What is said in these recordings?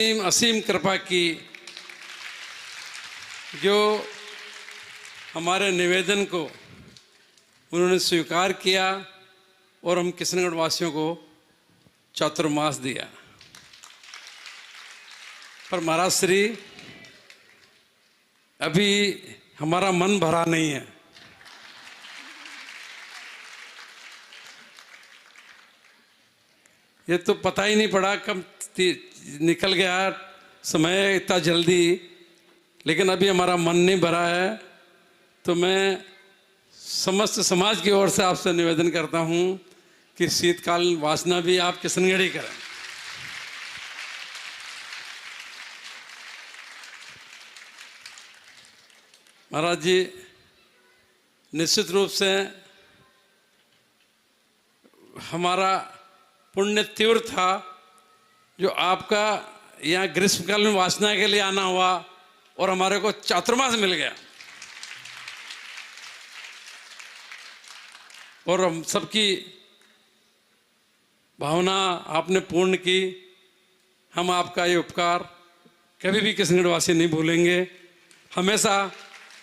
असीम कृपा की जो हमारे निवेदन को उन्होंने स्वीकार किया और हम किशनगढ़ वासियों को चातुर्मास दिया। पर महाराज श्री अभी हमारा मन भरा नहीं है। ये तो पता ही नहीं पड़ा कब निकल गया समय इतना जल्दी, लेकिन अभी हमारा मन नहीं भरा है। तो मैं समस्त समाज की ओर से आपसे निवेदन करता हूं कि शीतकालीन वासना भी आप किशनगढ़ ही करें। महाराज जी, निश्चित रूप से हमारा पुण्य तीव्र था जो आपका यहाँ ग्रीष्मकालीन वासना के लिए आना हुआ और हमारे को चातुर्मास मिल गया। और हम सबकी भावना आपने पूर्ण की। हम आपका ये उपकार कभी भी किशनगढ़ वासी नहीं भूलेंगे, हमेशा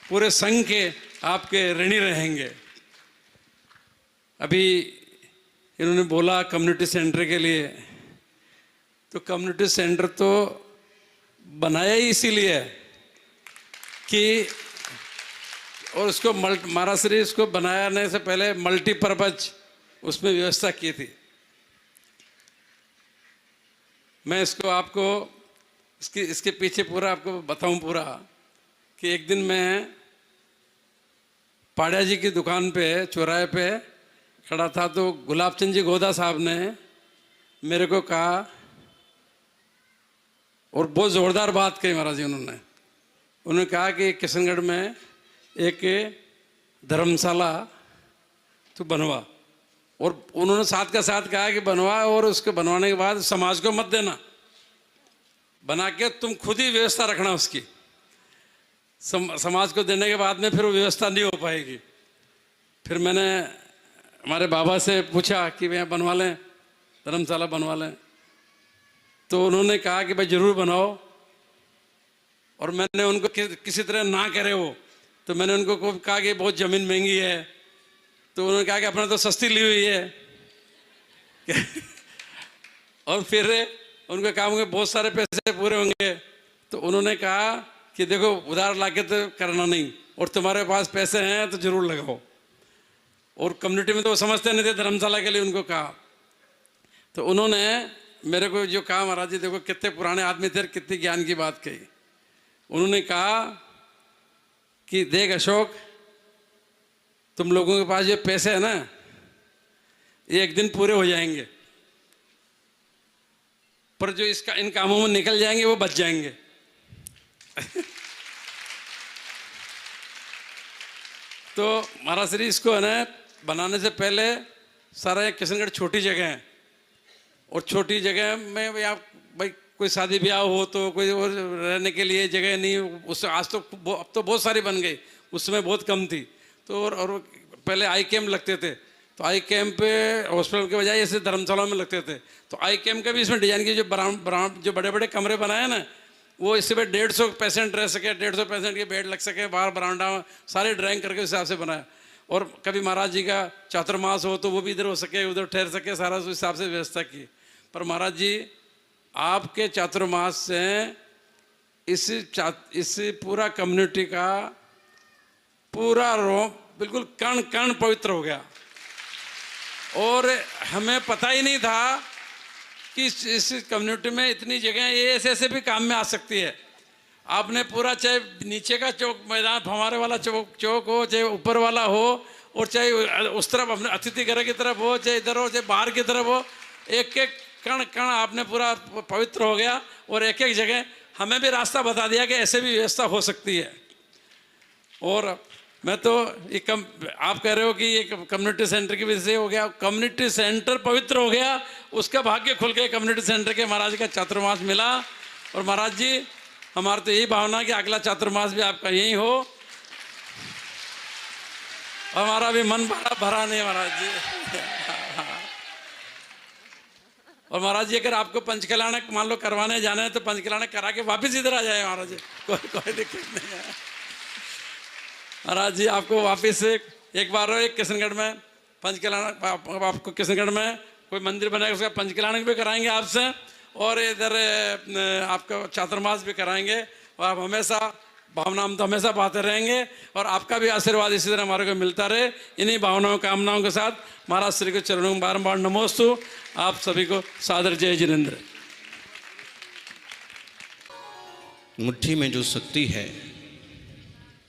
पूरे संघ के आपके ऋणी रहेंगे। अभी इन्होंने बोला कम्युनिटी सेंटर के लिए, तो कम्युनिटी सेंटर तो बनाया ही इसीलिए है कि, और उसको महाराज श्री इसको बनाने से पहले मल्टीपर्पज उसमें व्यवस्था की थी। मैं इसको आपको इसके पीछे पूरा आपको बताऊं पूरा कि एक दिन मैं पाड़िया जी की दुकान पे चौराहे पे खड़ा था, तो गुलाब चंद जी गोदा साहब ने मेरे को कहा, और बहुत ज़ोरदार बात कही महाराज जी उन्होंने कहा कि किशनगढ़ में एक धर्मशाला तो बनवा। और उन्होंने साथ का साथ कहा कि बनवा, और उसके बनवाने के बाद समाज को मत देना, बना के तुम खुद ही व्यवस्था रखना उसकी। समाज को देने के बाद में फिर वो व्यवस्था नहीं हो पाएगी। फिर मैंने हमारे बाबा से पूछा कि भैया बनवा लें, धर्मशाला बनवा लें, तो उन्होंने कहा कि भाई जरूर बनाओ। और मैंने उनको किसी तरह ना करे वो, तो मैंने उनको कहा कि बहुत ज़मीन महंगी है, तो उन्होंने कहा कि अपने तो सस्ती ली हुई है और फिर उनको कहा मुझे बहुत सारे पैसे पूरे होंगे, तो उन्होंने कहा कि देखो उधार लाके तो करना नहीं, और तुम्हारे पास पैसे हैं तो जरूर लगाओ। और कम्युनिटी में तो वो समझते नहीं थे धर्मशाला के लिए, उनको कहा। तो उन्होंने मेरे को जो कहा, महाराज जी देखो कितने पुराने आदमी थे, कितनी ज्ञान की बात कही। उन्होंने कहा कि देख अशोक, तुम लोगों के पास ये पैसे है ना, ये एक दिन पूरे हो जाएंगे, पर जो इन कामों में निकल जाएंगे वो बच जाएंगे तो महाराज श्री इसको है ना बनाने से पहले सारा किशनगढ़ छोटी जगह है, और छोटी जगह में भाई कोई शादी ब्याह हो तो कोई और रहने के लिए जगह नहीं, उससे आज तो अब तो बहुत सारी बन गई, उस समय बहुत कम थी। तो और पहले आई कैम्प लगते थे, तो आई कैम्प पे हॉस्पिटल के बजाय ऐसे धर्मशालाओं में लगते थे। तो आई कैम्प का भी इसमें डिजाइन की जो बड़े बड़े कमरे बनाए ना, वो इससे पे 150 पेशेंट रह सके, 150 पेशेंट के बेड लग सके, बाहर बरामदा सारे ड्राइंग करके उस हिसाब से बनाया। और कभी महाराज जी का चातुर्मास हो तो वो भी इधर हो सके, उधर ठहर सके, सारा उस हिसाब से व्यवस्था की। पर महाराज जी आपके चातुर्मास से इस पूरा कम्युनिटी का पूरा बिल्कुल कण कण पवित्र हो गया। और हमें पता ही नहीं था कि इस कम्युनिटी में इतनी जगह ये ऐसे ऐसे भी काम में आ सकती है। आपने पूरा, चाहे नीचे का चौक मैदान फंवारे वाला चौक हो, चाहे ऊपर वाला हो, और चाहे उस तरफ अपने अतिथि घर की तरफ हो, चाहे इधर हो, चाहे बाहर की तरफ हो, एक एक कण कण आपने पूरा पवित्र हो गया। और एक एक जगह हमें भी रास्ता बता दिया कि ऐसे भी व्यवस्था हो सकती है। और मैं तो ये आप कह रहे हो कि ये कम्युनिटी सेंटर की वजह से हो गया, कम्युनिटी सेंटर पवित्र हो गया, उसका भाग्य खुल गया, कम्युनिटी सेंटर के महाराज का चातुर्मास मिला। और महाराज जी हमारी तो यही भावना कि अगला चातुर्मास भी आपका यही हो। हमारा भी मन भरा नहीं महाराज जी और महाराज जी अगर आपको पंचकल्याण मान लो करवाने जाना है तो पंचकल्याण करा के वापस इधर आ जाए महाराज जी, कोई दिक्कत नहीं है। महाराज जी आपको वापस एक बार एक किशनगढ़ में पंचकल्याण, आपको किशनगढ़ में कोई मंदिर बनाएगा उसका पंचकल्याण भी कराएंगे आपसे, और इधर आपका चातुर्मास भी कराएंगे, और आप हमेशा भावना हम तो हमेशा पाते रहेंगे, और आपका भी आशीर्वाद इसी तरह हमारे को मिलता रहे। इन्हीं भावनाओं कामनाओं के साथ महाराज श्री के चरणों में बारंबार नमोस्तु। आप सभी को सादर जय जिनेंद्र। मुट्ठी में जो शक्ति है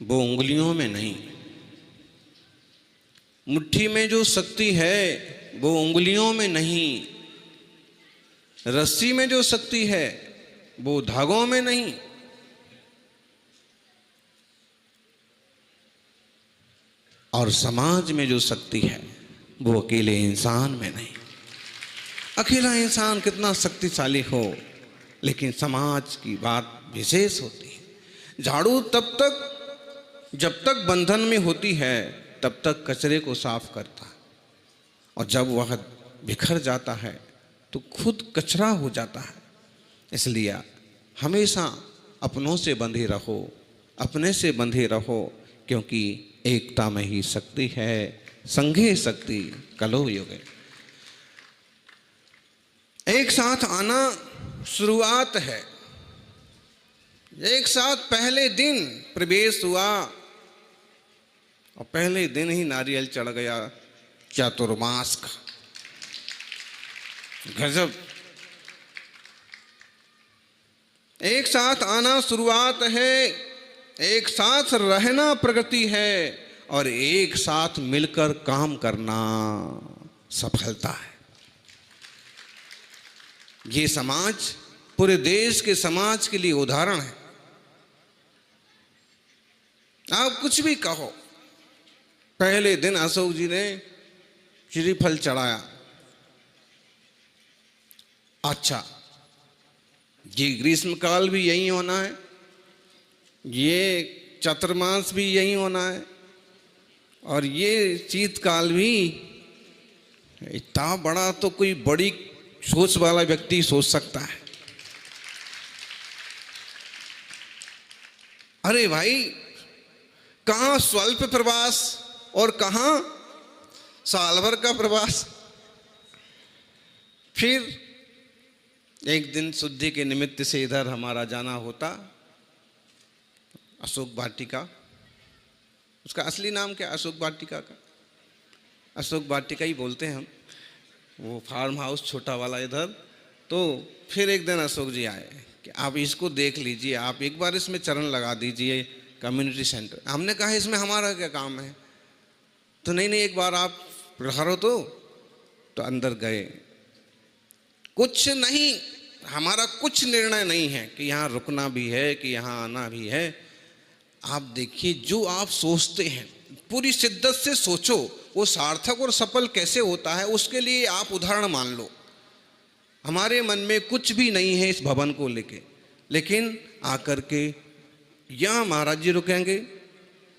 वो उंगलियों में नहीं, मुट्ठी में जो शक्ति है वो उंगलियों में नहीं, रस्सी में जो शक्ति है वो धागों में नहीं, और समाज में जो शक्ति है वो अकेले इंसान में नहीं। अकेला इंसान कितना शक्तिशाली हो, लेकिन समाज की बात विशेष होती है। झाड़ू तब तक जब तक बंधन में होती है तब तक कचरे को साफ करता, और जब वह बिखर जाता है तो खुद कचरा हो जाता है। इसलिए हमेशा अपनों से बंधे रहो, अपने से बंधे रहो, क्योंकि एकता में ही शक्ति है। संघे शक्ति कलौ युगे। एक साथ आना शुरुआत है। एक साथ पहले दिन प्रवेश हुआ और पहले दिन ही नारियल चढ़ गया चातुर्मास का। गजब। एक साथ आना शुरुआत है, एक साथ रहना प्रगति है, और एक साथ मिलकर काम करना सफलता है। ये समाज पूरे देश के समाज के लिए उदाहरण है। आप कुछ भी कहो, पहले दिन अशोक जी ने श्रीफल चढ़ाया। अच्छा, ये ग्रीष्म काल भी यही होना है, ये चातुर्मास भी यही होना है, और ये शीतकाल भी। इतना बड़ा तो कोई बड़ी सोच वाला व्यक्ति सोच सकता है। अरे भाई, कहां स्वल्प प्रवास और कहां साल भर का प्रवास। फिर एक दिन शुद्धि के निमित्त से इधर हमारा जाना होता, अशोक वाटिका। उसका असली नाम क्या, अशोक वाटिका का? अशोक वाटिका ही बोलते हैं हम, वो फार्म हाउस छोटा वाला इधर। तो फिर एक दिन अशोक जी आए कि आप इसको देख लीजिए, आप एक बार इसमें चरण लगा दीजिए, कम्युनिटी सेंटर। हमने कहा इसमें हमारा क्या काम है? तो नहीं, एक बार आप पधारो। तो अंदर गए। कुछ नहीं, हमारा कुछ निर्णय नहीं है कि यहाँ रुकना भी है कि यहाँ आना भी है। आप देखिए, जो आप सोचते हैं पूरी शिद्दत से सोचो, वो सार्थक और सफल कैसे होता है, उसके लिए आप उदाहरण मान लो। हमारे मन में कुछ भी नहीं है इस भवन को लेके, लेकिन आकर के यहाँ महाराज जी रुकेंगे,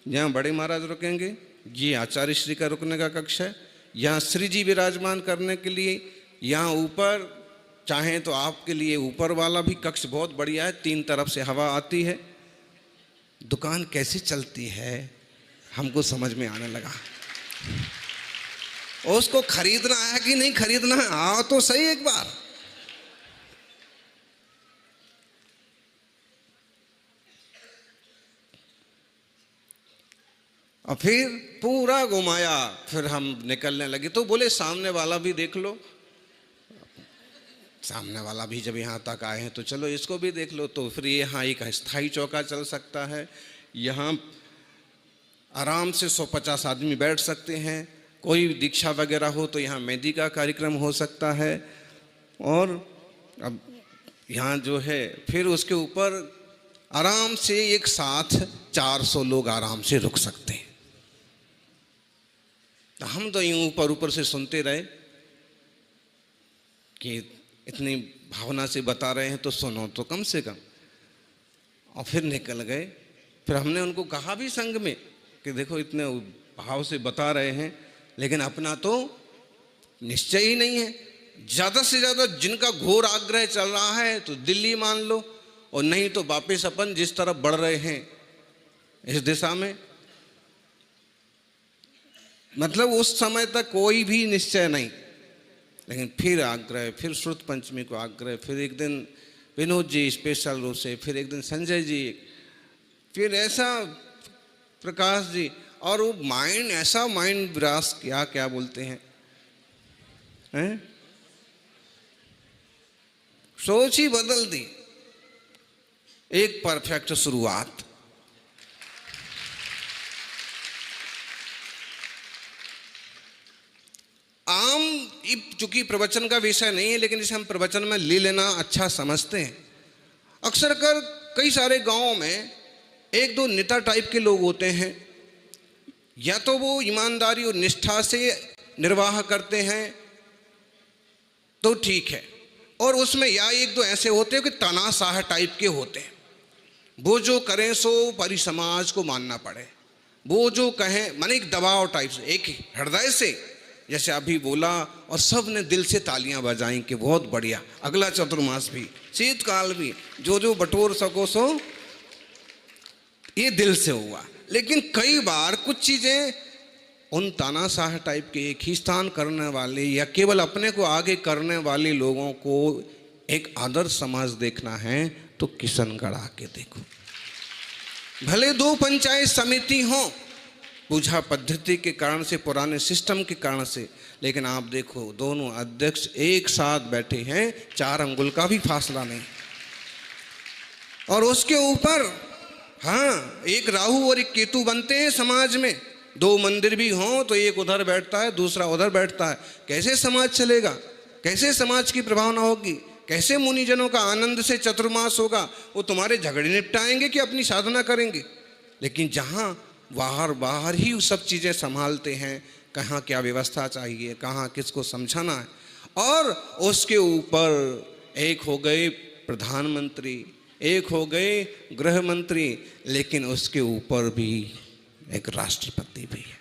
यहाँ बड़े महाराज रुकेंगे, ये आचार्य श्री का रुकने का कक्ष है, यहाँ श्री जी विराजमान करने के लिए, यहाँ ऊपर चाहें तो आपके लिए ऊपर वाला भी कक्ष बहुत बढ़िया है, 3 तरफ से हवा आती है। दुकान कैसे चलती है हमको समझ में आने लगा। और उसको खरीदना है कि नहीं खरीदना है, आओ तो सही एक बार। और फिर पूरा घुमाया, फिर हम निकलने लगे। तो बोले सामने वाला भी देख लो। सामने वाला भी जब यहाँ तक आए हैं तो चलो इसको भी देख लो। तो फिर यहाँ एक स्थायी चौका चल सकता है, यहाँ आराम से 150 आदमी बैठ सकते हैं। कोई दीक्षा वगैरह हो तो यहाँ मेहंदी का कार्यक्रम हो सकता है। और अब यहाँ जो है फिर उसके ऊपर आराम से एक साथ 400 लोग आराम से रुक सकते हैं। तो हम तो यूँ ऊपर से सुनते रहे कि इतनी भावना से बता रहे हैं तो सुनो तो कम से कम। और फिर निकल गए। फिर हमने उनको कहा भी संघ में कि देखो इतने भाव से बता रहे हैं, लेकिन अपना तो निश्चय ही नहीं है। ज़्यादा से ज़्यादा जिनका घोर आग्रह चल रहा है तो दिल्ली मान लो, और नहीं तो वापिस अपन जिस तरफ बढ़ रहे हैं इस दिशा में। मतलब उस समय तक कोई भी निश्चय नहीं, लेकिन फिर आग्रह, फिर श्रुत पंचमी को आग्रह, फिर एक दिन विनोद जी स्पेशल रूप से, फिर एक दिन संजय जी, फिर ऐसा प्रकाश जी, और वो माइंड, ऐसा माइंड विरास, क्या क्या बोलते हैं, सोच ही बदल दी। एक परफेक्ट शुरुआत। चूंकि प्रवचन का विषय नहीं है, लेकिन इसे हम प्रवचन में ले लेना अच्छा समझते हैं। अक्सर कर कई सारे गांवों में एक दो नेता टाइप के लोग होते हैं, या तो वो ईमानदारी और निष्ठा से निर्वाह करते हैं तो ठीक है, और उसमें या एक दो ऐसे होते हैं कि तानाशाह टाइप के होते हैं। वो जो करें सो परी समाज को मानना पड़े, वो जो कहें, माने एक दबाव टाइप से, एक हृदय से, जैसे अभी बोला और सब ने दिल से तालियां बजाई कि बहुत बढ़िया, अगला चतुर्मास भी, शीतकाल भी, जो बटोर सको सो, ये दिल से हुआ। लेकिन कई बार कुछ चीजें उन तानाशाह टाइप के एक ही स्थान करने वाले या केवल अपने को आगे करने वाले लोगों को एक आदर्श समाज देखना है तो किशनगढ़ आके देखो। भले दो पंचायत समिति हो, पूजा पद्धति के कारण से, पुराने सिस्टम के कारण से, लेकिन आप देखो दोनों अध्यक्ष एक साथ बैठे हैं, 4 अंगुल का भी फासला नहीं। और उसके ऊपर हाँ, एक राहु और एक केतु बनते हैं समाज में। 2 मंदिर भी हों तो एक उधर बैठता है, दूसरा उधर बैठता है। कैसे समाज चलेगा? कैसे समाज की प्रभावना होगी? कैसे मुनिजनों का आनंद से चतुर्मास होगा? वो तुम्हारे झगड़े निपटाएंगे कि अपनी साधना करेंगे? लेकिन जहाँ बाहर ही सब चीज़ें संभालते हैं, कहाँ क्या व्यवस्था चाहिए, कहाँ किसको समझाना है, और उसके ऊपर एक हो गए प्रधानमंत्री, एक हो गए गृह मंत्री, लेकिन उसके ऊपर भी एक राष्ट्रपति भी है।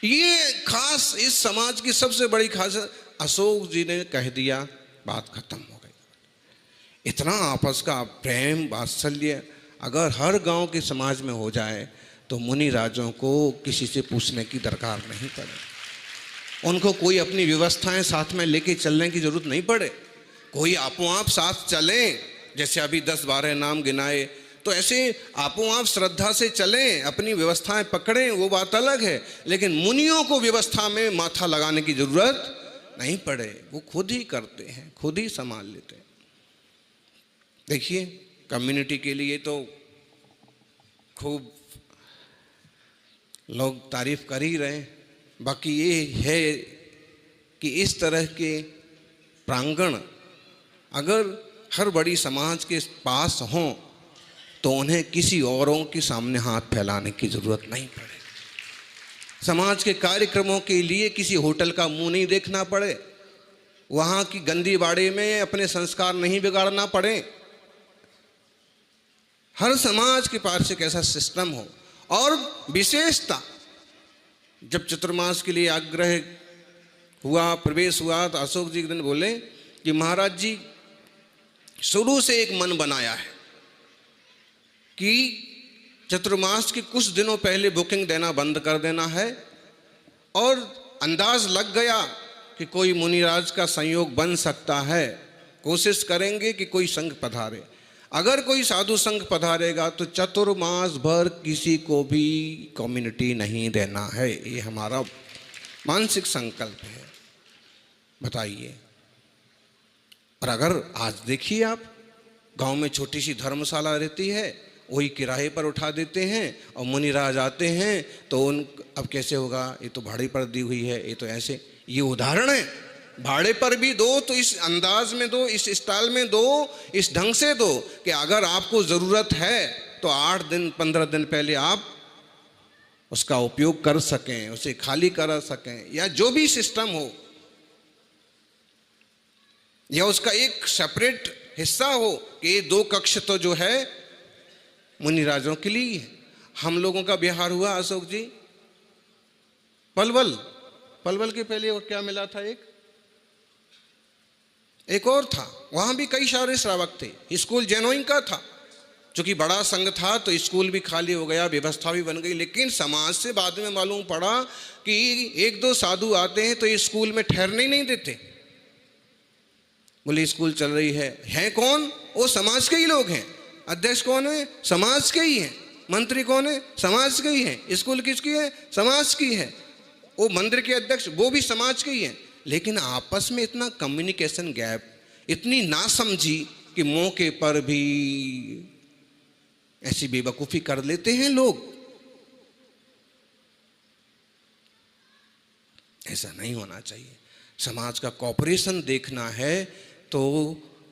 ये खास इस समाज की सबसे बड़ी खास, अशोक जी ने कह दिया, बात खत्म हो गई। इतना आपस का प्रेम वात्सल्य अगर हर गांव के समाज में हो जाए तो मुनि राजों को किसी से पूछने की दरकार नहीं पड़े, उनको कोई अपनी व्यवस्थाएं साथ में लेके चलने की जरूरत नहीं पड़े, कोई आपो आप साथ चलें। जैसे अभी 10-12 नाम गिनाए, तो ऐसे आपो आप श्रद्धा से चलें, अपनी व्यवस्थाएं पकड़ें, वो बात अलग है। लेकिन मुनियों को व्यवस्था में माथा लगाने की जरूरत नहीं पड़े, वो खुद ही करते हैं, खुद ही संभाल लेते हैं। देखिए कम्युनिटी के लिए तो खूब लोग तारीफ कर ही रहे हैं, बाकी ये है कि इस तरह के प्रांगण अगर हर बड़ी समाज के पास हों तो उन्हें किसी औरों के सामने हाथ फैलाने की जरूरत नहीं पड़े। समाज के कार्यक्रमों के लिए किसी होटल का मुंह नहीं देखना पड़े, वहाँ की गंदी बाड़े में अपने संस्कार नहीं बिगाड़ना पड़े। हर समाज के पास एक ऐसा सिस्टम हो। और विशेषता, जब चतुर्मास के लिए आग्रह हुआ, प्रवेश हुआ, तो अशोक जी एक दिन बोले कि महाराज जी शुरू से एक मन बनाया है कि चतुर्मास के कुछ दिनों पहले बुकिंग देना बंद कर देना है, और अंदाज लग गया कि कोई मुनिराज का संयोग बन सकता है, कोशिश करेंगे कि कोई संघ पधारे। अगर कोई साधु संघ पधारेगा तो चतुर्मास भर किसी को भी कम्युनिटी नहीं देना है, ये हमारा मानसिक संकल्प है। बताइए। और अगर आज देखिए आप, गांव में छोटी सी धर्मशाला रहती है, वही किराए पर उठा देते हैं, और मुनिराज आते हैं तो उन, अब कैसे होगा, ये तो भाड़े पर दी हुई है, ये तो ऐसे, ये उदाहरण है। भाड़े पर भी दो तो इस अंदाज में दो, इस स्टाइल में दो, इस ढंग से दो कि अगर आपको ज़रूरत है तो 8 दिन 15 दिन पहले आप उसका उपयोग कर सकें, उसे खाली करा सकें, या जो भी सिस्टम हो, या उसका एक सेपरेट हिस्सा हो कि ये 2 कक्ष तो जो है मुनिराजों के लिए है। हम लोगों का बिहार हुआ अशोक जी, पलवल पलवल के पहले और क्या मिला था, एक और था, वहां भी कई सारे श्रावक थे। स्कूल जैनोइंग का था, चूंकि बड़ा संघ था तो स्कूल भी खाली हो गया, व्यवस्था भी बन गई। लेकिन समाज से बाद में मालूम पड़ा कि एक दो साधु आते हैं तो ये स्कूल में ठहरने ही नहीं देते। बोले स्कूल चल रही है कौन? वो समाज के ही लोग हैं। अध्यक्ष कौन है? समाज के ही हैं। मंत्री कौन है? समाज के ही हैं। स्कूल किसकी है? समाज की है। वो मंदिर के अध्यक्ष वो भी समाज के ही हैं। लेकिन आपस में इतना कम्युनिकेशन गैप, इतनी नासमझी कि मौके पर भी ऐसी बेवकूफ़ी कर लेते हैं लोग। ऐसा नहीं होना चाहिए। समाज का कॉपरेशन देखना है तो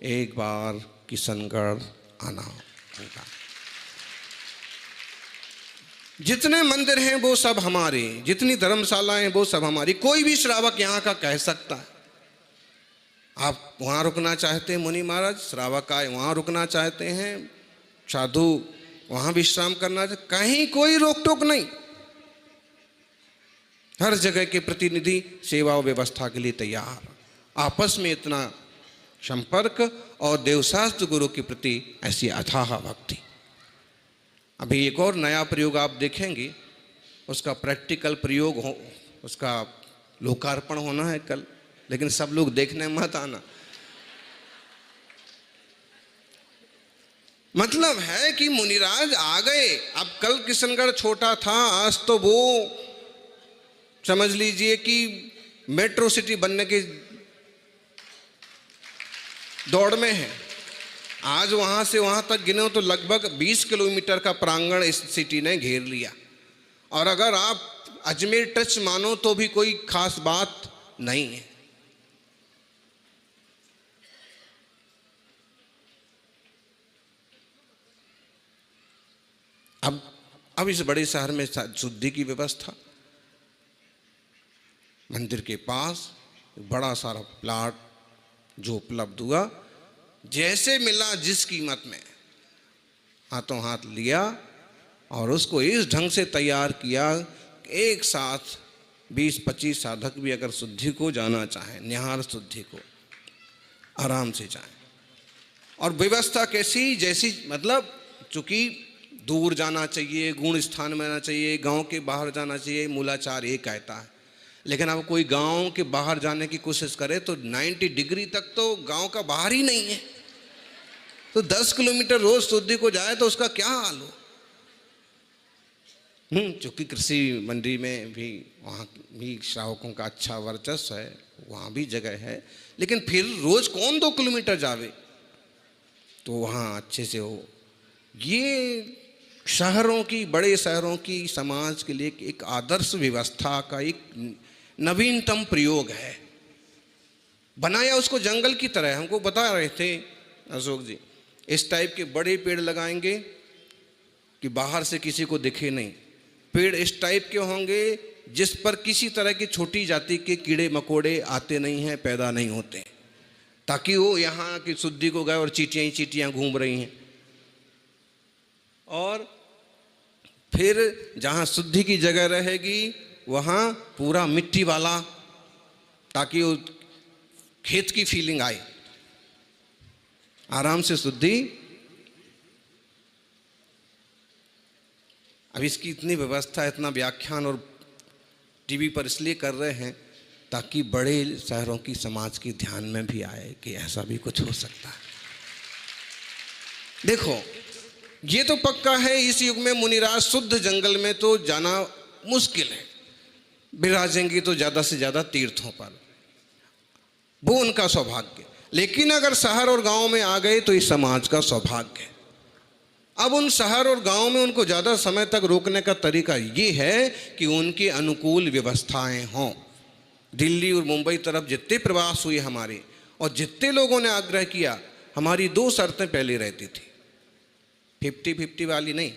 एक बार किशनगढ़ आना होगा। जितने मंदिर हैं वो सब हमारे, जितनी धर्मशालाएं हैं वो सब हमारी। कोई भी श्रावक यहाँ का कह सकता है। आप वहाँ रुकना चाहते हैं मुनि महाराज, श्रावक आए वहाँ रुकना चाहते हैं, साधु वहाँ विश्राम करना चाहते, कहीं कोई रोक टोक नहीं। हर जगह के प्रतिनिधि सेवा और व्यवस्था के लिए तैयार। आपस में इतना संपर्क और देवशास्त्र गुरु के प्रति ऐसी अथाह भक्ति। अभी एक और नया प्रयोग आप देखेंगे, उसका प्रैक्टिकल प्रयोग हो, उसका लोकार्पण होना है कल, लेकिन सब लोग देखने मत आना। मतलब है कि मुनिराज आ गए। अब कल किशनगढ़ छोटा था, आज तो वो समझ लीजिए कि मेट्रो सिटी बनने की दौड़ में है। आज वहां से वहां तक गिनो तो लगभग 20 किलोमीटर का प्रांगण इस सिटी ने घेर लिया। और अगर आप अजमेर टच मानो तो भी कोई खास बात नहीं है। अब इस बड़े शहर में शुद्धि की व्यवस्था, मंदिर के पास बड़ा सारा प्लाट जो उपलब्ध हुआ, जैसे मिला जिस कीमत में हाथों हाथ लिया और उसको इस ढंग से तैयार किया। एक साथ 20-25 साधक भी अगर शुद्धि को जाना चाहें, निहार शुद्धि को, आराम से जाएं। और व्यवस्था कैसी? जैसी मतलब चूंकि दूर जाना चाहिए, गुण स्थान में आना चाहिए, गांव के बाहर जाना चाहिए, मूलाचार ये कहता है। लेकिन अब कोई गांव के बाहर जाने की कोशिश करे तो 90 डिग्री तक तो गांव का बाहर ही नहीं है। तो 10 किलोमीटर रोज शुद्धि को जाए तो उसका क्या हाल हो। चूंकि कृषि मंडी में भी वहाँ भी श्रावकों का अच्छा वर्चस्व है, वहाँ भी जगह है, लेकिन फिर रोज कौन 2 किलोमीटर जावे, तो वहाँ अच्छे से हो। ये शहरों की, बड़े शहरों की समाज के लिए एक आदर्श व्यवस्था का एक नवीनतम प्रयोग है। बनाया उसको जंगल की तरह। हमको बता रहे थे अशोक जी, इस टाइप के बड़े पेड़ लगाएंगे कि बाहर से किसी को दिखे नहीं। पेड़ इस टाइप के होंगे जिस पर किसी तरह की छोटी जाति के कीड़े मकोड़े आते नहीं हैं, पैदा नहीं होते, ताकि वो यहाँ की शुद्धि को गए और चींटियाँ ही चींटियाँ घूम रही हैं। और फिर जहाँ शुद्धि की जगह रहेगी वहाँ पूरा मिट्टी वाला, ताकि वो खेत की फीलिंग आए, आराम से शुद्धि। अब इसकी इतनी व्यवस्था, इतना व्याख्यान और टीवी पर इसलिए कर रहे हैं ताकि बड़े शहरों की समाज के ध्यान में भी आए कि ऐसा भी कुछ हो सकता है। देखो, ये तो पक्का है, इस युग में मुनिराज शुद्ध जंगल में तो जाना मुश्किल है। विराजेंगे तो ज़्यादा से ज़्यादा तीर्थों पर, वो उनका सौभाग्य। लेकिन अगर शहर और गांव में आ गए तो इस समाज का सौभाग्य है। अब उन शहर और गांव में उनको ज़्यादा समय तक रोकने का तरीका ये है कि उनकी अनुकूल व्यवस्थाएं हों। दिल्ली और मुंबई तरफ जितने प्रवास हुए हमारे, और जितने लोगों ने आग्रह किया, हमारी 2 शर्तें पहले रहती थी। 50-50 वाली नहीं।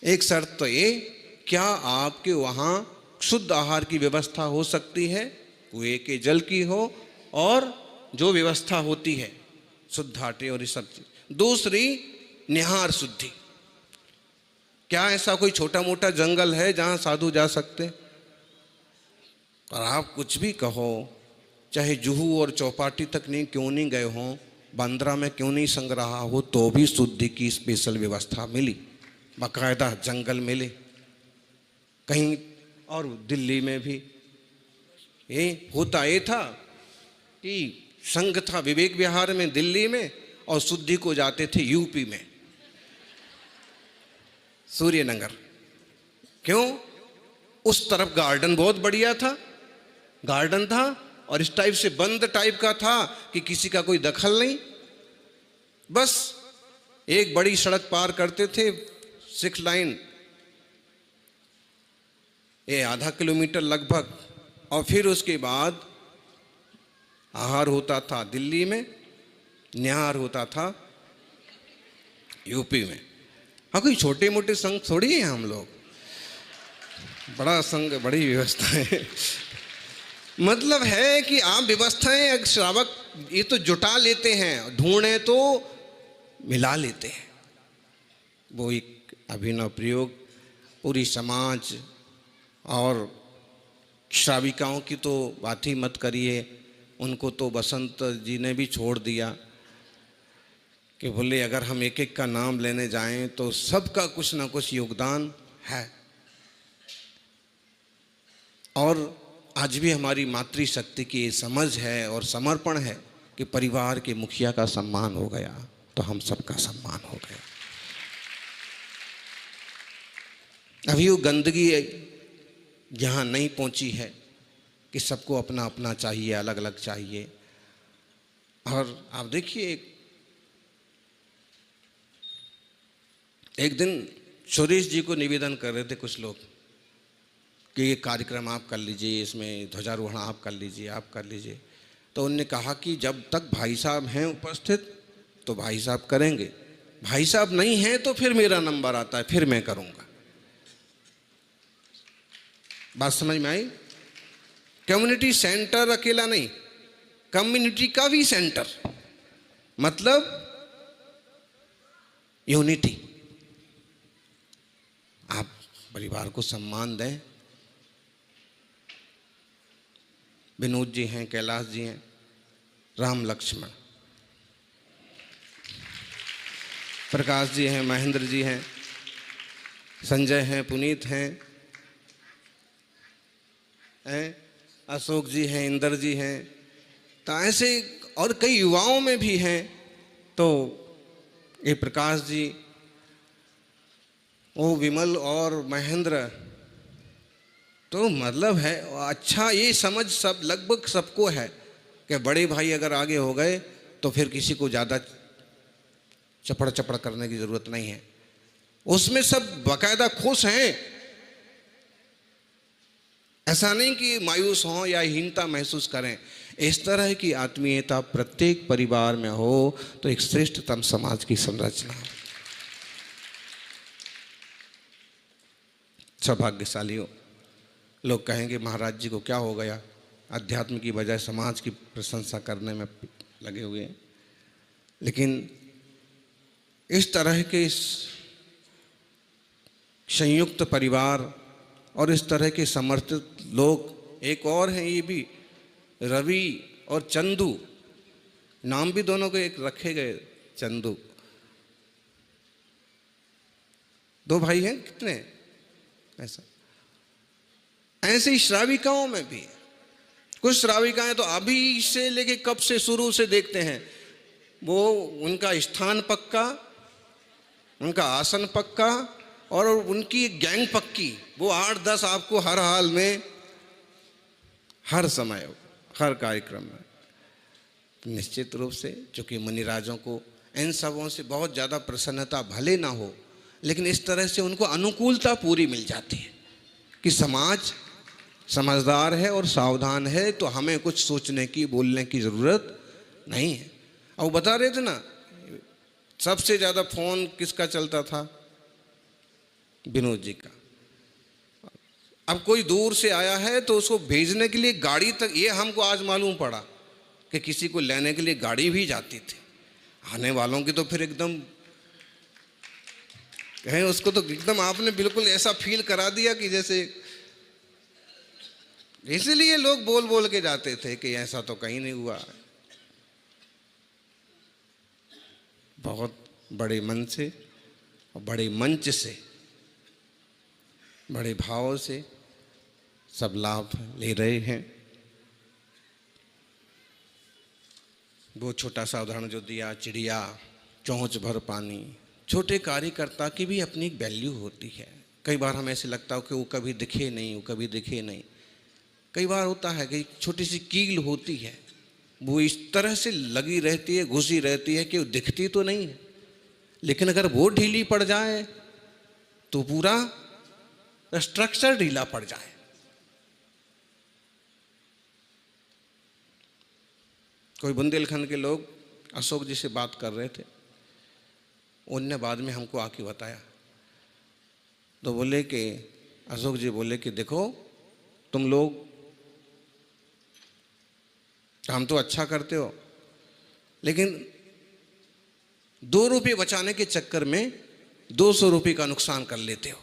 एक शर्त तो ये, क्या आपके वहाँ शुद्ध आहार की व्यवस्था हो सकती है, कुएं के जल की हो, और जो व्यवस्था होती है शुद्ध आटे और ये सब चीज। दूसरी, निहार शुद्धि। क्या ऐसा कोई छोटा मोटा जंगल है जहाँ साधु जा सकते हैं? और आप कुछ भी कहो, चाहे जुहू और चौपाटी तक नहीं क्यों नहीं गए हों, बांद्रा में क्यों नहीं संग रहा हो, तो भी शुद्धि की स्पेशल व्यवस्था मिली, बाकायदा जंगल मिले कहीं। और दिल्ली में भी ये होता ये था कि संघ था विवेक विहार में दिल्ली में, और शुद्धि को जाते थे यूपी में सूर्यनगर। क्यों? उस तरफ गार्डन बहुत बढ़िया था, गार्डन था, और इस टाइप से बंद टाइप का था कि किसी का कोई दखल नहीं। बस एक बड़ी सड़क पार करते थे, 6 लाइन, ये आधा किलोमीटर लगभग, और फिर उसके बाद आहार होता था दिल्ली में, निहार होता था यूपी में। हाँ, कोई छोटे मोटे संघ थोड़ी हैं हम लोग, बड़ा संघ, बड़ी व्यवस्था है। मतलब है कि आप व्यवस्थाएं, अगर श्रावक ये तो जुटा लेते हैं, ढूंढे तो मिला लेते हैं। वो एक अभिनव प्रयोग, पूरी समाज और श्राविकाओं की तो बात ही मत करिए, उनको तो बसंत जी ने भी छोड़ दिया कि बोले अगर हम एक एक का नाम लेने जाएं तो सबका कुछ ना कुछ योगदान है। और आज भी हमारी मातृशक्ति की ये समझ है और समर्पण है कि परिवार के मुखिया का सम्मान हो गया तो हम सबका सम्मान हो गया। अभी वो गंदगी यहाँ नहीं पहुँची है कि सबको अपना अपना चाहिए, अलग अलग चाहिए। और आप देखिए, एक दिन सुरेश जी को निवेदन कर रहे थे कुछ लोग कि ये कार्यक्रम आप कर लीजिए, इसमें ध्वजारोहण आप कर लीजिए, आप कर लीजिए। तो उनने कहा कि जब तक भाई साहब हैं उपस्थित तो भाई साहब करेंगे, भाई साहब नहीं हैं तो फिर मेरा नंबर आता है, फिर मैं करूँगा। बात समझ में आई? कम्युनिटी सेंटर अकेला नहीं, कम्युनिटी का भी सेंटर, मतलब यूनिटी। आप परिवार को सम्मान दें। विनोद जी हैं, कैलाश जी हैं, राम लक्ष्मण, प्रकाश जी हैं, महेंद्र जी हैं, संजय हैं, पुनीत हैं, अशोक जी हैं, इंदर जी हैं, तो ऐसे और कई युवाओं में भी हैं। तो ये प्रकाश जी, वो विमल और महेंद्र, तो मतलब है अच्छा, ये समझ सब लगभग सबको है कि बड़े भाई अगर आगे हो गए तो फिर किसी को ज़्यादा चपड़ चपड़ करने की ज़रूरत नहीं है। उसमें सब बाकायदा खुश हैं, ऐसा नहीं कि मायूस हों या हीनता महसूस करें। इस तरह की आत्मीयता प्रत्येक परिवार में हो तो एक श्रेष्ठतम समाज की संरचना है। सौभाग्यशालियों, लोग कहेंगे महाराज जी को क्या हो गया, अध्यात्म की बजाय समाज की प्रशंसा करने में लगे हुए हैं। लेकिन इस तरह के संयुक्त परिवार और इस तरह के समर्थित लोग एक और हैं, ये भी रवि और चंदू, नाम भी दोनों को एक रखे गए, चंदू। 2 भाई हैं, कितने ऐसा। ऐसे ही श्राविकाओं में भी कुछ श्राविकाएं तो अभी से लेके कब से शुरू से देखते हैं, वो उनका स्थान पक्का, उनका आसन पक्का और उनकी गैंग पक्की। वो 8-10 आपको हर हाल में, हर समय, हर कार्यक्रम में। निश्चित रूप से चूँकि मुनिराजों को इन सबों से बहुत ज़्यादा प्रसन्नता भले ना हो, लेकिन इस तरह से उनको अनुकूलता पूरी मिल जाती है कि समाज समझदार है और सावधान है, तो हमें कुछ सोचने की, बोलने की ज़रूरत नहीं है। और वो बता रहे थे ना, सबसे ज़्यादा फ़ोन किसका चलता था? विनोद जी का। अब कोई दूर से आया है तो उसको भेजने के लिए गाड़ी तक, ये हमको आज मालूम पड़ा कि किसी को लेने के लिए गाड़ी भी जाती थी। आने वालों की तो फिर एकदम कहें, उसको तो एकदम आपने बिल्कुल ऐसा फील करा दिया कि जैसे इसलिए लोग बोल बोल के जाते थे कि ऐसा तो कहीं नहीं हुआ। बहुत बड़े मन से और बड़े मंच से, बड़े भाव से सब लाभ ले रहे हैं। वो छोटा सा उदाहरण जो दिया, चिड़िया चोंच भर पानी, छोटे कार्यकर्ता की भी अपनी एक वैल्यू होती है। कई बार हमें ऐसे लगता है कि वो कभी दिखे नहीं, वो कभी दिखे नहीं। कई बार होता है कि छोटी सी कील होती है, वो इस तरह से लगी रहती है, घुसी रहती है कि वो दिखती तो नहीं है, लेकिन अगर वो ढीली पड़ जाए तो पूरा स्ट्रक्चर ढीला पड़ जाए। कोई बुंदेलखंड के लोग अशोक जी से बात कर रहे थे, उनने बाद में हमको आके बताया, तो बोले कि अशोक जी बोले कि देखो तुम लोग काम तो अच्छा करते हो, लेकिन 2 रुपये बचाने के चक्कर में 200 रुपये का नुकसान कर लेते हो।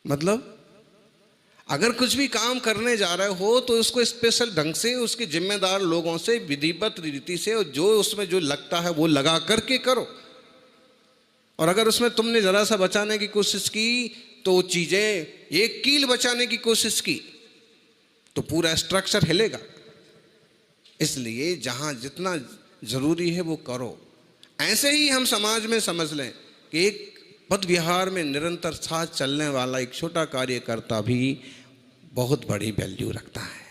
मतलब अगर कुछ भी काम करने जा रहे हो तो उसको स्पेशल ढंग से उसके जिम्मेदार लोगों से विधिवत रीति से, और जो उसमें जो लगता है वो लगा करके करो। और अगर उसमें तुमने जरा सा बचाने की कोशिश की तो चीजें, एक कील बचाने की कोशिश की तो पूरा स्ट्रक्चर हिलेगा। इसलिए जहां जितना जरूरी है वो करो। ऐसे ही हम समाज में समझ लें कि एक पद विहार में निरंतर साथ चलने वाला एक छोटा कार्यकर्ता भी बहुत बड़ी वैल्यू रखता है।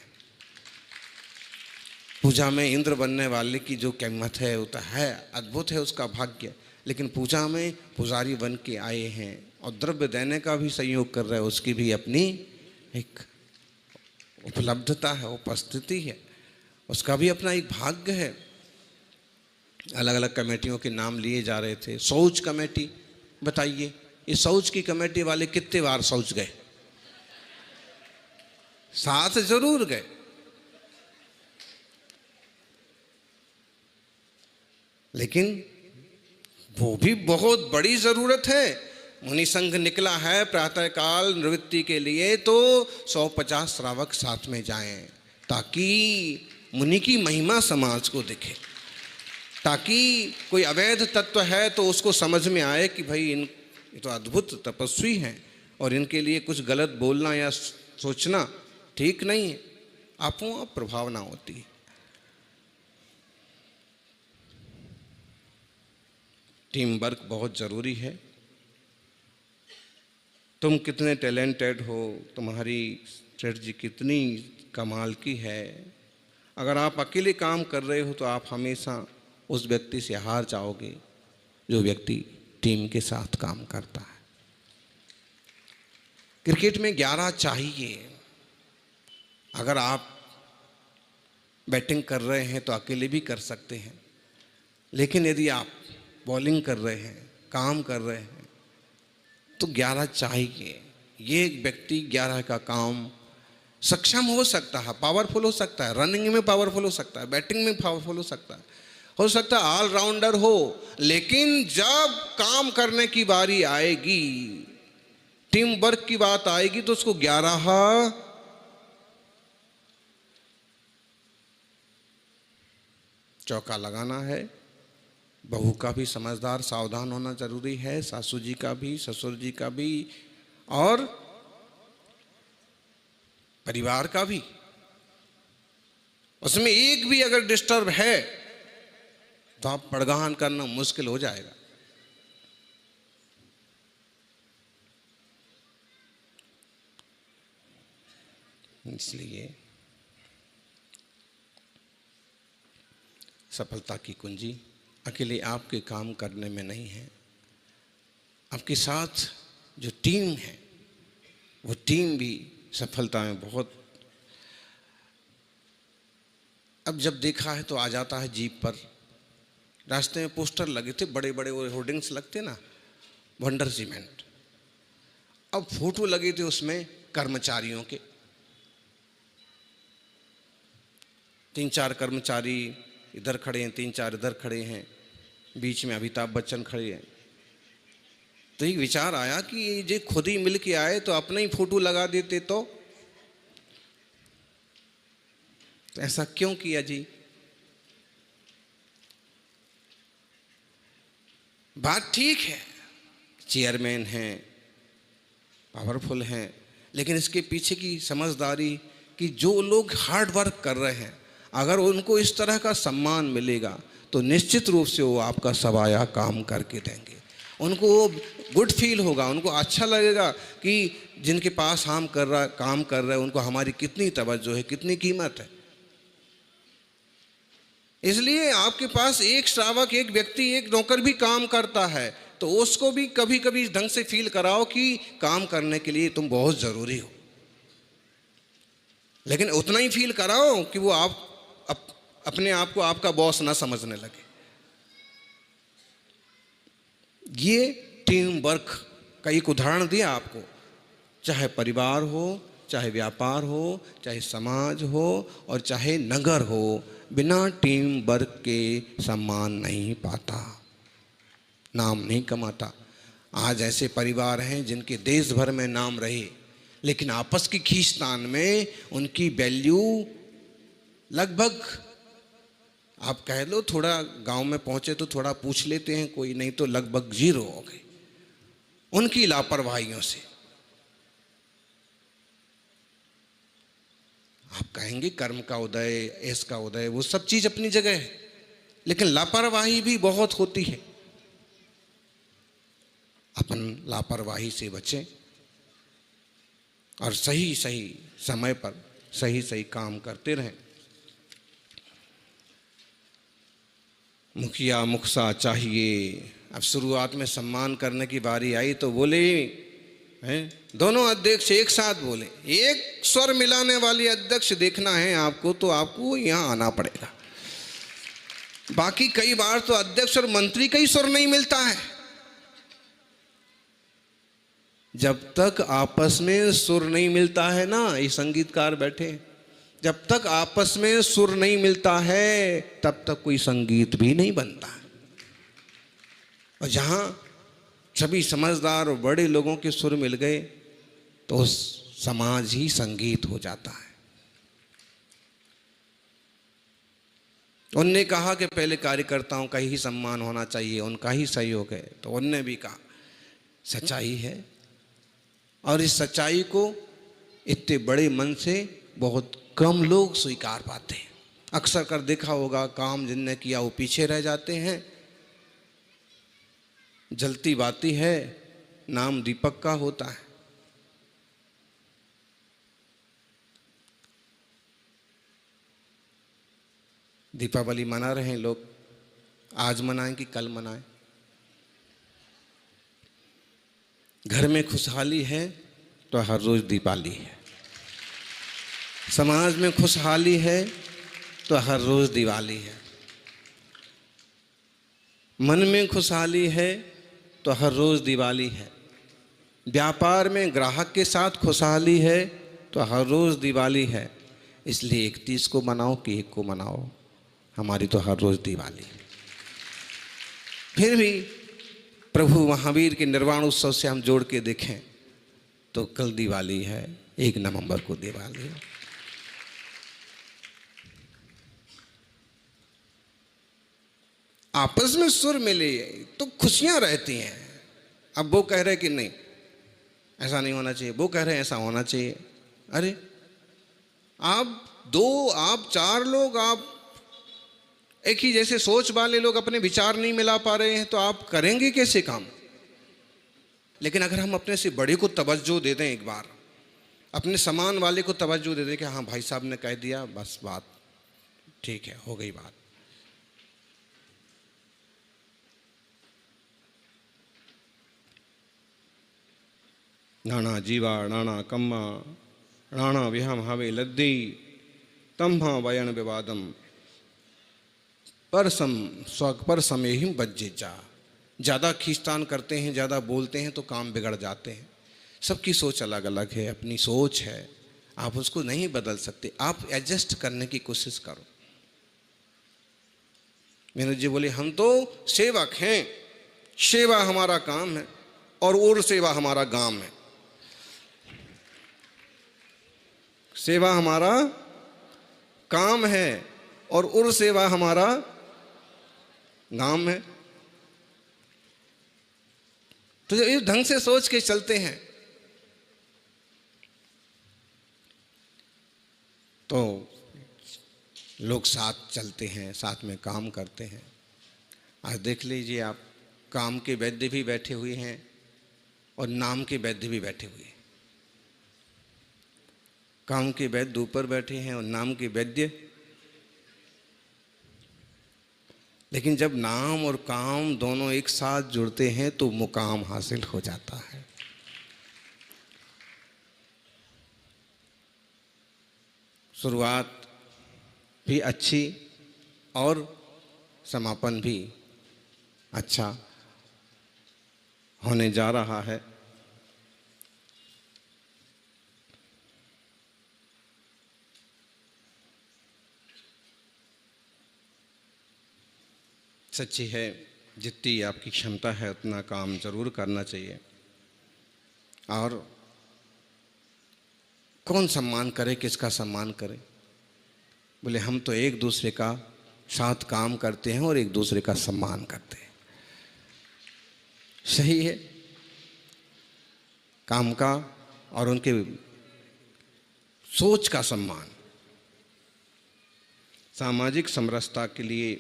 पूजा में इंद्र बनने वाले की जो कीमत है वो तो है, अद्भुत है उसका भाग्य, लेकिन पूजा में पुजारी बन के आए हैं और द्रव्य देने का भी सहयोग कर रहे हैं, उसकी भी अपनी एक उपलब्धता है, उपस्थिति है, उसका भी अपना एक भाग्य है। अलग अलग कमेटियों के नाम लिए जा रहे थे। शौच कमेटी, बताइए इस शौच की कमेटी वाले कितने बार शौच गए? 7 जरूर गए। लेकिन वो भी बहुत बड़ी जरूरत है। मुनि संघ निकला है प्रातःकाल निवृत्ति के लिए, तो 150 श्रावक साथ में जाएं, ताकि मुनि की महिमा समाज को दिखे, ताकि कोई अवैध तत्व है तो उसको समझ में आए कि भाई ये तो अद्भुत तपस्वी हैं और इनके लिए कुछ गलत बोलना या सोचना ठीक नहीं है। आपो आप प्रभावना होती है। टीम वर्क बहुत ज़रूरी है। तुम कितने टैलेंटेड हो, तुम्हारी स्ट्रेटजी कितनी कमाल की है, अगर आप अकेले काम कर रहे हो तो आप हमेशा उस व्यक्ति से हार जाओगे जो व्यक्ति टीम के साथ काम करता है। क्रिकेट में 11 चाहिए। अगर आप बैटिंग कर रहे हैं तो अकेले भी कर सकते हैं, लेकिन यदि आप बॉलिंग कर रहे हैं, काम कर रहे हैं, तो 11 चाहिए। ये एक व्यक्ति 11 का काम सक्षम हो सकता है, पावरफुल हो सकता है, रनिंग में पावरफुल हो सकता है, बैटिंग में पावरफुल हो सकता है ऑलराउंडर हो, लेकिन जब काम करने की बारी आएगी, टीम वर्क की बात आएगी, तो उसको 11 चौका लगाना है। बहू का भी समझदार सावधान होना जरूरी है, सासू जी का भी, ससुर जी का भी, और परिवार का भी। उसमें एक भी अगर डिस्टर्ब है तो आप पड़गाहन करना मुश्किल हो जाएगा। इसलिए सफलता की कुंजी अकेले आपके काम करने में नहीं है, आपके साथ जो टीम है वो टीम भी सफलता में बहुत। अब जब देखा है तो आ जाता है जीप पर, रास्ते में पोस्टर लगे थे, बड़े बड़े वो होर्डिंग्स लगते ना, वंडर सीमेंट। अब फोटो लगे थे उसमें कर्मचारियों के, 3-4 कर्मचारी इधर खड़े हैं, 3-4 इधर खड़े हैं, बीच में अमिताभ बच्चन खड़े हैं। तो एक विचार आया कि ये जो खुद ही मिल के आए तो अपना ही फोटो लगा देते तो ऐसा क्यों किया जी? बात ठीक है, चेयरमैन हैं, पावरफुल हैं, लेकिन इसके पीछे की समझदारी कि जो लोग हार्ड वर्क कर रहे हैं अगर उनको इस तरह का सम्मान मिलेगा तो निश्चित रूप से वो आपका सवाया काम करके देंगे। उनको वो गुड फील होगा, उनको अच्छा लगेगा कि जिनके पास हम काम कर रहे हैं उनको हमारी कितनी तवज्जो है, कितनी कीमत है। इसलिए आपके पास एक श्रावक, एक व्यक्ति, एक नौकर भी काम करता है तो उसको भी कभी कभी इस ढंग से फील कराओ कि काम करने के लिए तुम बहुत ज़रूरी हो, लेकिन उतना ही फील कराओ कि वो अपने आप को आपका बॉस ना समझने लगे। ये टीम वर्क का एक उदाहरण दिया आपको। चाहे परिवार हो, चाहे व्यापार हो, चाहे समाज हो और चाहे नगर हो, बिना टीम वर्क के सम्मान नहीं पाता, नाम नहीं कमाता। आज ऐसे परिवार हैं जिनके देश भर में नाम रहे लेकिन आपस की खींचतान में उनकी वैल्यू लगभग, आप कह लो थोड़ा गांव में पहुंचे तो थोड़ा पूछ लेते हैं कोई, नहीं तो लगभग जीरो हो गई उनकी लापरवाहियों से। आप कहेंगे कर्म का उदय, ऐश का उदय, वो सब चीज अपनी जगह है, लेकिन लापरवाही भी बहुत होती है। अपन लापरवाही से बचें और सही सही समय पर सही सही काम करते रहें। मुखिया मुखसा चाहिए। अब शुरुआत में सम्मान करने की बारी आई तो बोले हैं, दोनों अध्यक्ष एक साथ बोले, एक स्वर मिलाने वाली अध्यक्ष देखना है आपको तो आपको यहाँ आना पड़ेगा। बाकी कई बार तो अध्यक्ष और मंत्री का ही स्वर नहीं मिलता है। जब तक आपस में सुर नहीं मिलता है ना, ये संगीतकार बैठे, जब तक आपस में सुर नहीं मिलता है तब तक कोई संगीत भी नहीं बनता। और जहां सभी समझदार और बड़े लोगों के सुर मिल गए तो उस समाज ही संगीत हो जाता है। उनने कहा कि पहले कार्यकर्ताओं का ही सम्मान होना चाहिए, उनका ही सहयोग है, तो उनने भी कहा सच्चाई है और इस सच्चाई को इतने बड़े मन से बहुत कम लोग स्वीकार पाते हैं। अक्सर कर देखा होगा काम जिनने किया वो पीछे रह जाते हैं। जलती बाती है, नाम दीपक का होता है। दीपावली मना रहे हैं लोग, आज मनाएं कि कल मनाएं। घर में खुशहाली है तो हर रोज दीपावली है, समाज में खुशहाली है तो हर रोज दिवाली है, मन में खुशहाली है तो हर रोज दिवाली है, व्यापार में ग्राहक के साथ खुशहाली है तो हर रोज दिवाली है। इसलिए 31 को मनाओ कि 1 को मनाओ, हमारी तो हर रोज दिवाली है। फिर भी प्रभु महावीर के निर्वाण उत्सव से हम जोड़ के देखें तो कल दिवाली है, 1 नवंबर को दिवाली है। आपस में सुर मिले तो खुशियां रहती हैं। अब वो कह रहे कि नहीं ऐसा नहीं होना चाहिए, वो कह रहे हैं ऐसा होना चाहिए। अरे आप 2, आप 4 लोग, आप एक ही जैसे सोच वाले लोग अपने विचार नहीं मिला पा रहे हैं तो आप करेंगे कैसे काम? लेकिन अगर हम अपने से बड़े को तवज्जो दे दें, एक बार अपने समान वाले को तवज्जो दे दें कि हाँ भाई साहब ने कह दिया, बस बात ठीक है, हो गई बात। नाना जीवा नाना कम्मा राणा विहम हवे लद्दी तम्हा वयन विवादम परसम स्वग पर समेहिम बज्जिजा। ज़्यादा खींचतान करते हैं, ज़्यादा बोलते हैं तो काम बिगड़ जाते हैं। सबकी सोच अलग अलग है, अपनी सोच है, आप उसको नहीं बदल सकते। आप एडजस्ट करने की कोशिश करो। विनोद जी बोले हम तो सेवक हैं, सेवा हमारा काम है। और उर सेवा हमारा गांव है। सेवा हमारा काम है और उर सेवा हमारा गांव है। तो जब इस ढंग से सोच के चलते हैं तो लोग साथ चलते हैं, साथ में काम करते हैं। आज देख लीजिए आप, काम के वैद्य भी बैठे हुए हैं और नाम के वैद्य भी बैठे हुए हैं। काम के वैद्य ऊपर बैठे हैं और नाम के वैद्य, लेकिन जब नाम और काम दोनों एक साथ जुड़ते हैं तो मुकाम हासिल हो जाता है। शुरुआत भी अच्छी और समापन भी अच्छा होने जा रहा है। सच्ची है, जितनी आपकी क्षमता है उतना काम जरूर करना चाहिए। और कौन सम्मान करे, किसका सम्मान करे? बोले हम तो एक दूसरे का साथ काम करते हैं और एक दूसरे का सम्मान करते हैं। सही है, काम का और उनके सोच का सम्मान। सामाजिक समरसता के लिए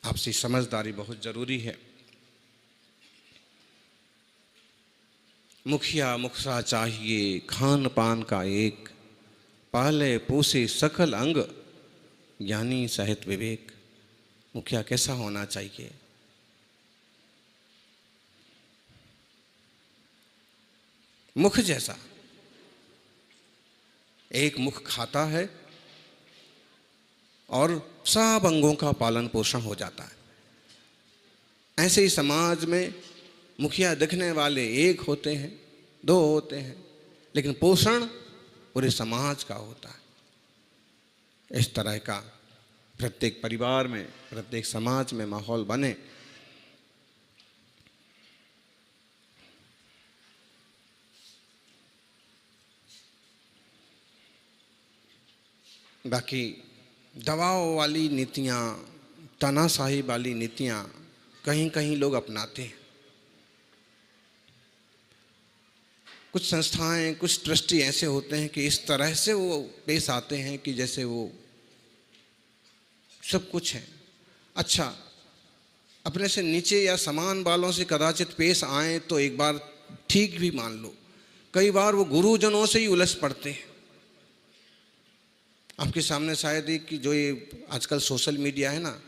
आपसी समझदारी बहुत जरूरी है। मुखिया मुखसा चाहिए खान पान का एक, पाले पोसे सकल अंग ज्ञानी सहित विवेक। मुखिया कैसा होना चाहिए? मुख जैसा, एक मुख खाता है और सब अंगों का पालन पोषण हो जाता है। ऐसे ही समाज में मुखिया दिखने वाले एक होते हैं, दो होते हैं, लेकिन पोषण पूरे समाज का होता है। इस तरह का प्रत्येक परिवार में, प्रत्येक समाज में माहौल बने। बाकी दबाव वाली नीतियाँ, तानाशाही वाली नीतियाँ कहीं कहीं लोग अपनाते हैं। कुछ संस्थाएं, कुछ ट्रस्टी ऐसे होते हैं कि इस तरह से वो पेश आते हैं कि जैसे वो सब कुछ है। अच्छा, अपने से नीचे या समान वालों से कदाचित पेश आए तो एक बार ठीक भी मान लो, कई बार वो गुरुजनों से ही उलझ पड़ते हैं। आपके सामने शायद ही कि जो ये आजकल सोशल मीडिया है ना,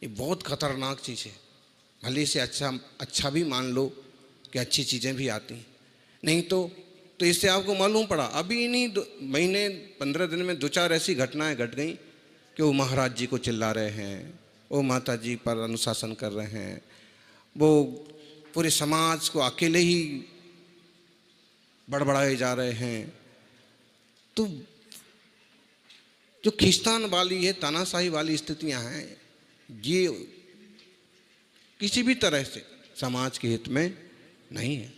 ये बहुत खतरनाक चीज़ है। भले से अच्छा भी मान लो कि अच्छी चीज़ें भी आती हैं, नहीं तो इससे आपको मालूम पड़ा अभी इन्हीं महीने 15 दिन में 2-4 ऐसी घटनाएं घट गई कि वो महाराज जी को चिल्ला रहे हैं, वो माता जी पर अनुशासन कर रहे हैं, वो पूरे समाज को अकेले ही बड़बड़ाए जा रहे हैं। तो जो खींचतान वाली है, तानाशाही वाली स्थितियां हैं, ये किसी भी तरह से समाज के हित में नहीं है।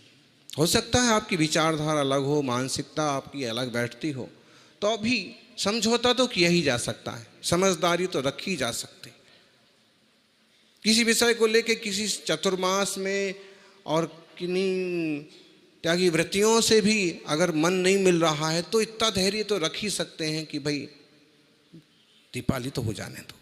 हो सकता है आपकी विचारधारा अलग हो, मानसिकता आपकी अलग बैठती हो, तो अभी समझौता तो किया ही जा सकता है, समझदारी तो रखी जा सकती। किसी विषय को लेके किसी चतुर्मास में और किन्हीं त्यागी वृत्तियों से भी अगर मन नहीं मिल रहा है तो इतना धैर्य तो रख ही सकते हैं कि भाई दीपावली तो हो जाने दो।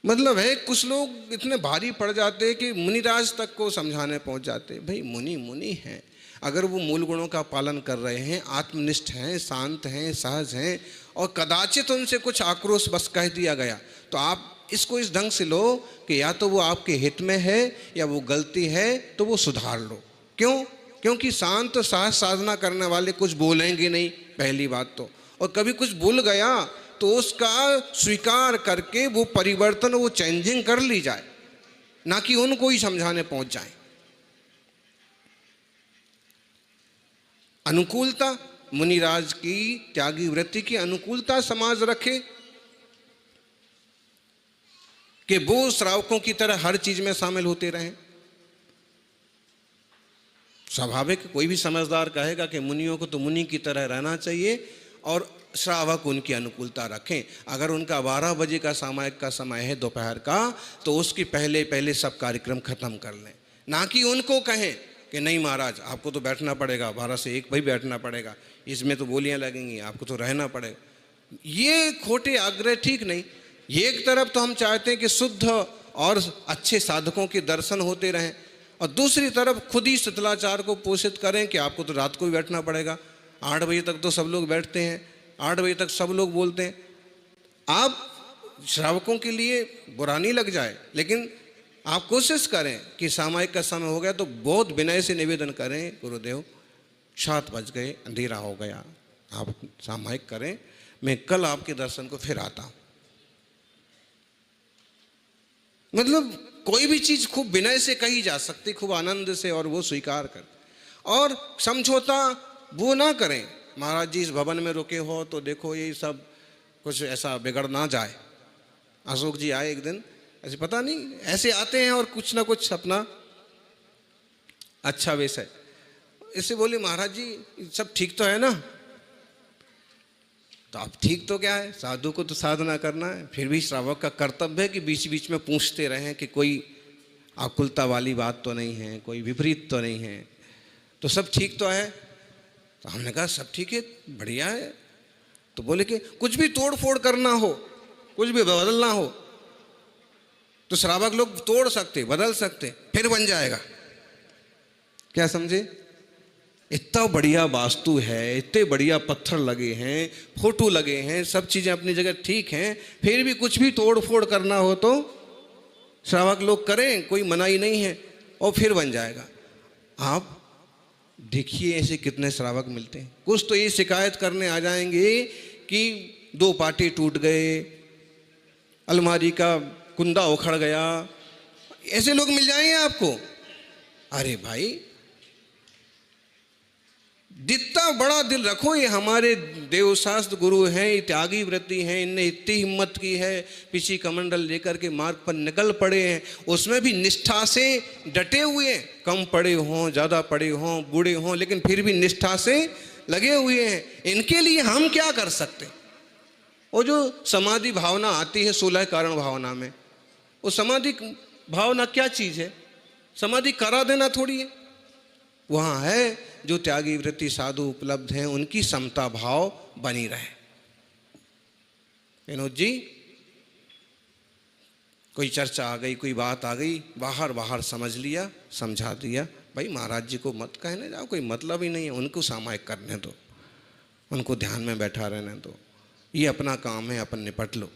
मतलब है, कुछ लोग इतने भारी पड़ जाते हैं कि मुनिराज तक को समझाने पहुंच जाते हैं। भाई मुनि हैं, अगर वो मूल गुणों का पालन कर रहे हैं, आत्मनिष्ठ हैं, शांत हैं, सहज हैं, और कदाचित उनसे कुछ आक्रोश बस कह दिया गया, तो आप इसको इस ढंग से लो कि या तो वो आपके हित में है या वो गलती है तो वो सुधार लो। क्यों? क्योंकि शांत सहज साधना करने वाले कुछ बोलेंगे नहीं, पहली बात तो, और कभी कुछ भूल गया तो उसका स्वीकार करके वो परिवर्तन, वो चेंजिंग कर ली जाए, ना कि उनको ही समझाने पहुंच जाए। अनुकूलता, मुनिराज की त्यागी वृत्ति की अनुकूलता समाज रखे, कि वो श्रावकों की तरह हर चीज में शामिल होते रहें? स्वाभाविक कोई भी समझदार कहेगा कि मुनियों को तो मुनि की तरह रहना चाहिए और श्रावक उनकी अनुकूलता रखें। अगर उनका 12 बजे का सामायिक का समय है दोपहर का, तो उसकी पहले पहले सब कार्यक्रम खत्म कर लें, ना कि उनको कहें कि नहीं महाराज आपको तो बैठना पड़ेगा, 12 से 1 भाई बैठना पड़ेगा, इसमें तो बोलियां लगेंगी, आपको तो रहना पड़ेगा। ये खोटे आग्रह ठीक नहीं। ये एक तरफ तो हम चाहते हैं कि शुद्ध और अच्छे साधकों के दर्शन होते रहें, और दूसरी तरफ खुद ही शीतलाचार को पोषित करें कि आपको तो रात को भी बैठना पड़ेगा, 8 बजे तक तो सब लोग बैठते हैं, 8 बजे तक सब लोग बोलते हैं। आप श्रावकों के लिए बुरा नहीं लग जाए, लेकिन आप कोशिश करें कि सामायिक का समय हो गया तो बहुत विनय से निवेदन करें, गुरुदेव 7 बज गए, अंधेरा हो गया, आप सामायिक करें, मैं कल आपके दर्शन को फिर आता हूं। मतलब कोई भी चीज खूब विनय से कही जा सकती, खूब आनंद से, और वो स्वीकार कर, और समझौता वो ना करें। महाराज जी इस भवन में रुके हो तो देखो ये सब कुछ ऐसा बिगड़ ना जाए। अशोक जी आए एक दिन, ऐसे पता नहीं ऐसे आते हैं और कुछ ना कुछ अपना अच्छा वैसे इससे बोले महाराज जी सब ठीक तो है ना? तो अब ठीक तो क्या है, साधु को तो साधना करना है, फिर भी श्रावक का कर्तव्य है कि बीच बीच में पूछते रहें कि कोई आकुलता वाली बात तो नहीं है, कोई विपरीत तो नहीं है, तो सब ठीक तो है। तो हमने कहा सब ठीक है, बढ़िया है। तो बोले कि कुछ भी तोड़ फोड़ करना हो, कुछ भी बदलना हो तो श्रावक लोग तोड़ सकते, बदल सकते, फिर बन जाएगा। क्या समझे? इतना बढ़िया वास्तु है, इतने बढ़िया पत्थर लगे हैं, फोटो लगे हैं, सब चीजें अपनी जगह ठीक हैं, फिर भी कुछ भी तोड़ फोड़ करना हो तो श्रावक लोग करें, कोई मनाही नहीं है, और फिर बन जाएगा। आप देखिए ऐसे कितने श्रावक मिलते हैं। कुछ तो ये शिकायत करने आ जाएंगे कि 2 पाटे टूट गए, अलमारी का कुंदा उखड़ गया, ऐसे लोग मिल जाएंगे आपको। अरे भाई जितना बड़ा दिल रखो, ये हमारे देवशास्त्र गुरु हैं, ये त्यागी व्रती हैं, इनने इतनी हिम्मत की है, पीछे कमंडल लेकर के मार्ग पर निकल पड़े हैं, उसमें भी निष्ठा से डटे हुए हैं। कम पड़े हों, ज़्यादा पड़े हों, बूढ़े हों, लेकिन फिर भी निष्ठा से लगे हुए हैं। इनके लिए हम क्या कर सकते? वो जो समाधि भावना आती है 16 कारण भावना में, वो समाधि भावना क्या चीज़ है? समाधि करा देना थोड़ी है। वहाँ है जो त्यागी वृत्ति साधु उपलब्ध हैं, उनकी समता भाव बनी रहे। विनोद जी कोई चर्चा आ गई, कोई बात आ गई, बाहर बाहर समझ लिया, समझा दिया, भाई महाराज जी को मत कहने जाओ, कोई मतलब ही नहीं है, उनको सामायिक करने दो, उनको ध्यान में बैठा रहने दो, ये अपना काम है, अपन निपट लो।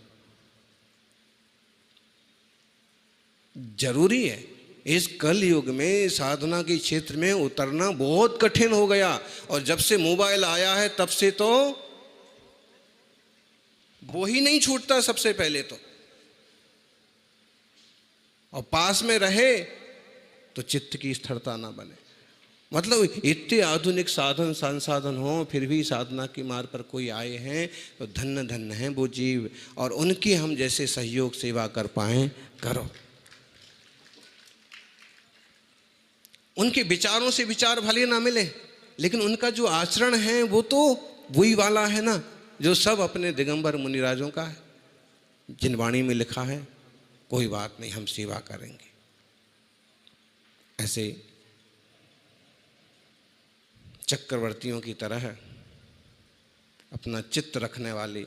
जरूरी है इस कल युग में साधना के क्षेत्र में उतरना बहुत कठिन हो गया, और जब से मोबाइल आया है तब से तो वो ही नहीं छूटता सबसे पहले तो, और पास में रहे तो चित्त की स्थिरता ना बने। मतलब इतने आधुनिक साधन संसाधन हो, फिर भी साधना के मार्ग पर कोई आए हैं तो धन्य धन्य हैं वो जीव, और उनकी हम जैसे सहयोग सेवा कर पाए करो। उनके विचारों से विचार भले ना मिले, लेकिन उनका जो आचरण है वो तो वही वाला है ना जो सब अपने दिगंबर मुनिराजों का है, जिन वाणी में लिखा है कोई बात नहीं हम सेवा करेंगे। ऐसे चक्रवर्तियों की तरह अपना चित्त रखने वाली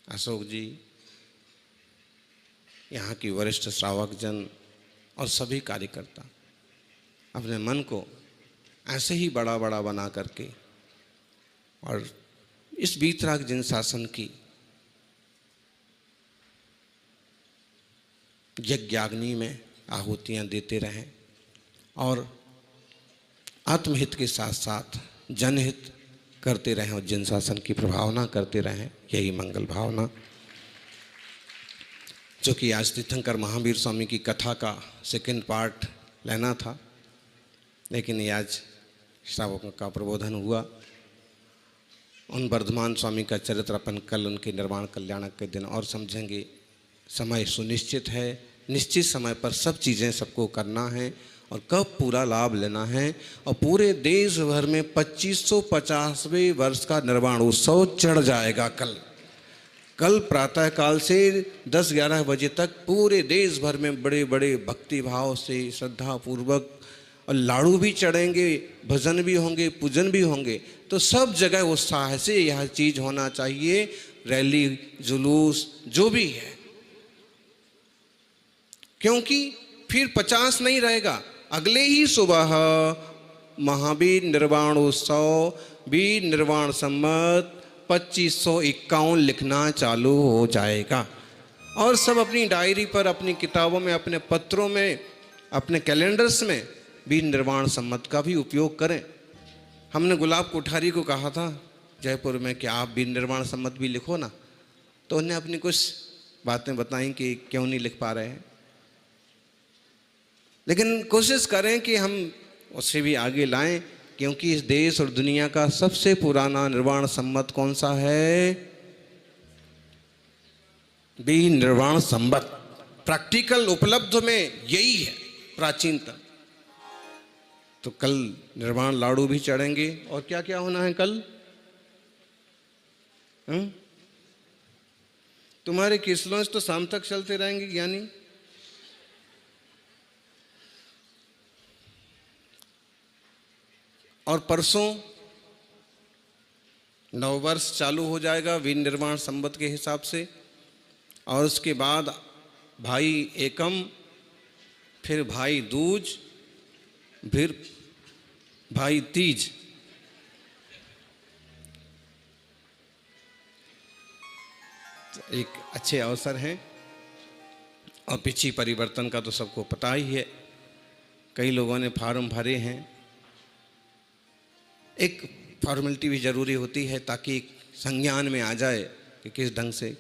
अशोक जी, यहाँ की वरिष्ठ श्रावक जन और सभी कार्यकर्ता अपने मन को ऐसे ही बड़ा बड़ा बना करके और इस वीतराग जिन शासन की यज्ञाग्नि में आहुतियाँ देते रहें, और आत्महित के साथ साथ जनहित करते रहें, और जिन शासन की प्रभावना करते रहें, यही मंगल भावना। जो कि आज तीर्थंकर महावीर स्वामी की कथा का सेकंड पार्ट लेना था, लेकिन ये आज श्रावकों का प्रबोधन हुआ। उन वर्धमान स्वामी का चरित्र अपन कल उनके निर्वाण कल्याणक के दिन और समझेंगे। समय सुनिश्चित है, निश्चित समय पर सब चीज़ें सबको करना है और कब पूरा लाभ लेना है। और पूरे देश भर में 2550वें वर्ष का निर्वाण उत्सव चढ़ जाएगा कल प्रातःकाल से 10-11 बजे तक पूरे देश भर में बड़े बड़े भक्ति भाव से श्रद्धा पूर्वक, और लाड़ू भी चढ़ेंगे, भजन भी होंगे, पूजन भी होंगे। तो सब जगह उत्साह से यह चीज़ होना चाहिए। रैली जुलूस जो भी है, क्योंकि फिर 50 नहीं रहेगा। अगले ही सुबह महावीर निर्वाण उत्सव, वीर निर्वाण संवत 2551 लिखना चालू हो जाएगा। और सब अपनी डायरी पर, अपनी किताबों में, अपने पत्रों में, अपने कैलेंडर्स में वीर निर्वाण संवत का भी उपयोग करें। हमने गुलाब कोठारी को कहा था जयपुर में कि आप वीर निर्वाण संवत भी लिखो ना, तो उन्हें अपनी कुछ बातें बताई कि क्यों नहीं लिख पा रहे हैं। लेकिन कोशिश करें कि हम उससे भी आगे लाएं, क्योंकि इस देश और दुनिया का सबसे पुराना निर्वाण संवत कौन सा है? वीर निर्वाण संवत। प्रैक्टिकल उपलब्ध में यही है प्राचीनतम। तो कल निर्वाण लाड़ू भी चढ़ेंगे। और क्या क्या होना है कल? तुम्हारे किसलोंस तो शाम तक चलते रहेंगे ज्ञानी। और परसों नववर्ष चालू हो जाएगा वीर निर्वाण संवत के हिसाब से। और उसके बाद भाई एकम, फिर भाई दूज, फिर भाई तीज। तो एक अच्छे अवसर हैं। और पिछी परिवर्तन का तो सबको पता ही है। कई लोगों ने फार्म भरे हैं। एक फॉर्मेलिटी भी ज़रूरी होती है ताकि संज्ञान में आ जाए कि किस ढंग से